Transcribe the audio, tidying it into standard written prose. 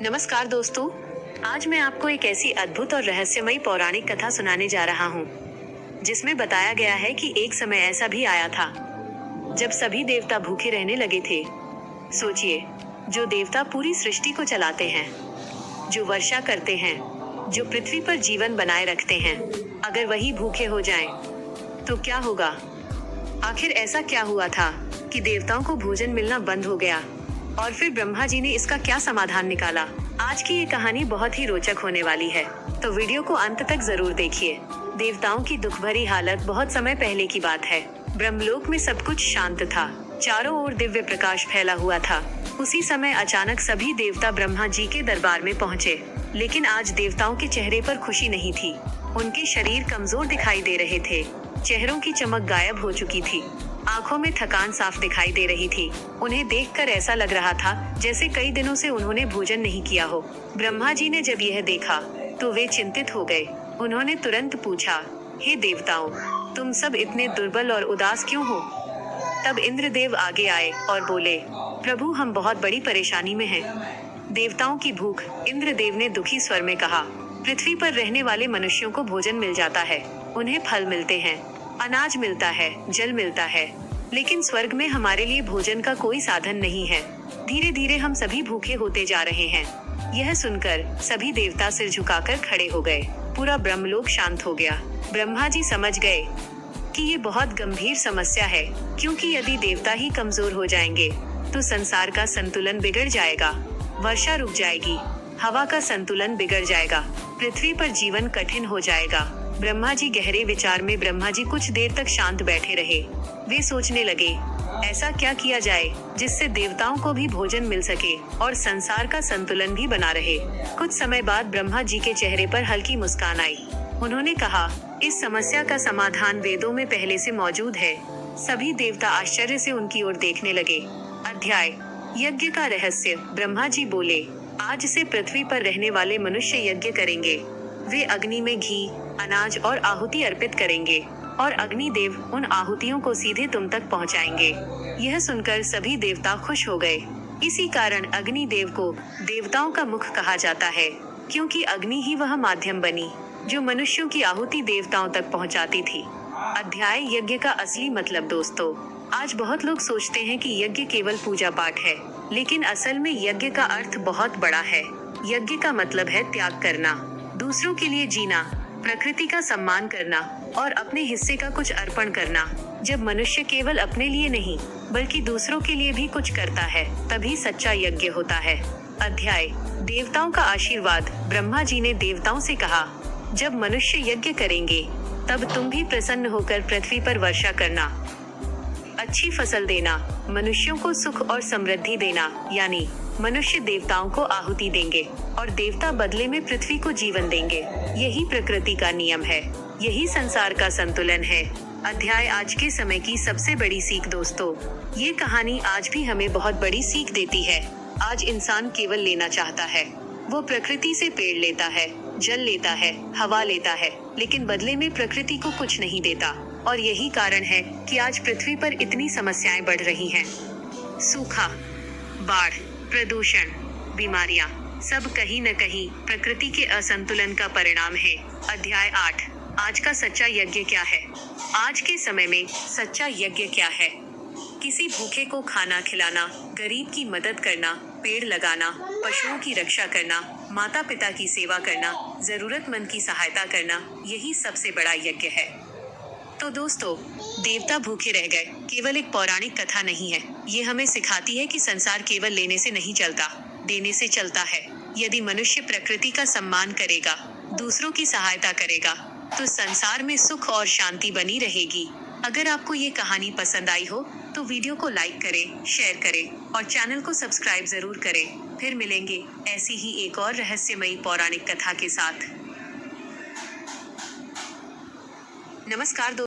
नमस्कार दोस्तों, आज मैं आपको एक ऐसी अद्भुत और रहस्यमयी पौराणिक कथा सुनाने जा रहा हूँ, जिसमें बताया गया है कि एक समय ऐसा भी आया था, जब सभी देवता भूखे रहने लगे थे। सोचिए, जो देवता पूरी सृष्टि को चलाते हैं, जो वर्षा करते हैं, जो पृथ्वी पर जीवन बनाए रखते हैं, अगर वही भूखे हो जाएं, तो क्या होगा? आखिर ऐसा क्या हुआ था कि देवताओं को भोजन मिलना बंद हो गया? और फिर ब्रह्मा जी ने इसका क्या समाधान निकाला? आज की ये कहानी बहुत ही रोचक होने वाली है, तो वीडियो को अंत तक जरूर देखिए। देवताओं की दुख भरी हालत बहुत समय पहले की बात है। ब्रह्मलोक में सब कुछ शांत था, चारों ओर दिव्य प्रकाश फैला हुआ था। उसी समय अचानक सभी देवता ब्रह्मा जी के दरबार में पहुँचे, लेकिन आज देवताओं के चेहरे पर खुशी नहीं थी। उनके शरीर कमजोर दिखाई दे रहे थे, चेहरों की चमक गायब हो चुकी थी, आंखों में थकान साफ दिखाई दे रही थी। उन्हें देखकर ऐसा लग रहा था जैसे कई दिनों से उन्होंने भोजन नहीं किया हो। ब्रह्मा जी ने जब यह देखा तो वे चिंतित हो गए। उन्होंने तुरंत पूछा, हे देवताओं, तुम सब इतने दुर्बल और उदास क्यों हो? तब इंद्रदेव आगे आए और बोले, प्रभु, हम बहुत बड़ी परेशानी में हैं। देवताओं की भूख, इंद्रदेव ने दुखी स्वर में कहा। पृथ्वी पर रहने वाले मनुष्यों को भोजन मिल जाता है, उन्हें फल मिलते हैं, अनाज मिलता है, जल मिलता है, लेकिन स्वर्ग में हमारे लिए भोजन का कोई साधन नहीं है। धीरे धीरे हम सभी भूखे होते जा रहे हैं। यह सुनकर सभी देवता सिर झुकाकर खड़े हो गए। पूरा ब्रह्मलोक शांत हो गया। ब्रह्मा जी समझ गए कि ये बहुत गंभीर समस्या है, क्योंकि यदि देवता ही कमजोर हो जाएंगे तो संसार का संतुलन बिगड़ जाएगा, वर्षा रुक जाएगी, हवा का संतुलन बिगड़ जाएगा, पृथ्वी पर जीवन कठिन हो जाएगा। ब्रह्मा जी गहरे विचार में ब्रह्मा जी कुछ देर तक शांत बैठे रहे। वे सोचने लगे, ऐसा क्या किया जाए जिससे देवताओं को भी भोजन मिल सके और संसार का संतुलन भी बना रहे। कुछ समय बाद ब्रह्मा जी के चेहरे पर हल्की मुस्कान आई। उन्होंने कहा, इस समस्या का समाधान वेदों में पहले से मौजूद है। सभी देवता आश्चर्य से उनकी ओर देखने लगे। अध्याय: यज्ञ का रहस्य। ब्रह्मा जी बोले, आज से पृथ्वी पर रहने वाले मनुष्य यज्ञ करेंगे। वे अग्नि में घी, अनाज और आहुति अर्पित करेंगे और अग्नि देव उन आहुतियों को सीधे तुम तक पहुंचाएंगे। यह सुनकर सभी देवता खुश हो गए। इसी कारण अग्नि देव को देवताओं का मुख कहा जाता है, क्योंकि अग्नि ही वह माध्यम बनी जो मनुष्यों की आहुति देवताओं तक पहुंचाती थी। अध्याय: यज्ञ का असली मतलब। दोस्तों, आज बहुत लोग सोचते हैं कि यज्ञ केवल पूजा पाठ है, लेकिन असल में यज्ञ का अर्थ बहुत बड़ा है। यज्ञ का मतलब है त्याग करना, दूसरों के लिए जीना, प्रकृति का सम्मान करना और अपने हिस्से का कुछ अर्पण करना। जब मनुष्य केवल अपने लिए नहीं बल्कि दूसरों के लिए भी कुछ करता है, तभी सच्चा यज्ञ होता है। अध्याय: देवताओं का आशीर्वाद। ब्रह्मा जी ने देवताओं से कहा, जब मनुष्य यज्ञ करेंगे तब तुम भी प्रसन्न होकर पृथ्वी पर वर्षा करना, अच्छी फसल देना, मनुष्यों को सुख और समृद्धि देना। यानी मनुष्य देवताओं को आहुति देंगे और देवता बदले में पृथ्वी को जीवन देंगे। यही प्रकृति का नियम है, यही संसार का संतुलन है। अध्याय: आज के समय की सबसे बड़ी सीख। दोस्तों, ये कहानी आज भी हमें बहुत बड़ी सीख देती है। आज इंसान केवल लेना चाहता है। वो प्रकृति से पेड़ लेता है, जल लेता है, हवा लेता है, लेकिन बदले में प्रकृति को कुछ नहीं देता। और यही कारण है कि आज पृथ्वी पर इतनी समस्याएं बढ़ रही हैं। सूखा, बाढ़, प्रदूषण, बीमारियां, सब कहीं न कहीं प्रकृति के असंतुलन का परिणाम है। अध्याय 8: आज का सच्चा यज्ञ क्या है? आज के समय में सच्चा यज्ञ क्या है? किसी भूखे को खाना खिलाना, गरीब की मदद करना, पेड़ लगाना, पशुओं की रक्षा करना, माता पिता की सेवा करना, जरूरतमंद की सहायता करना, यही सबसे बड़ा यज्ञ है। तो दोस्तों, देवता भूखे रह गए केवल एक पौराणिक कथा नहीं है। ये हमें सिखाती है कि संसार केवल लेने से नहीं चलता, देने से चलता है। यदि मनुष्य प्रकृति का सम्मान करेगा, दूसरों की सहायता करेगा, तो संसार में सुख और शांति बनी रहेगी। अगर आपको ये कहानी पसंद आई हो तो वीडियो को लाइक करें, शेयर करें और चैनल को सब्सक्राइब जरूर करें। फिर मिलेंगे ऐसी ही एक और रहस्यमयी पौराणिक कथा के साथ। नमस्कार दोस्तों।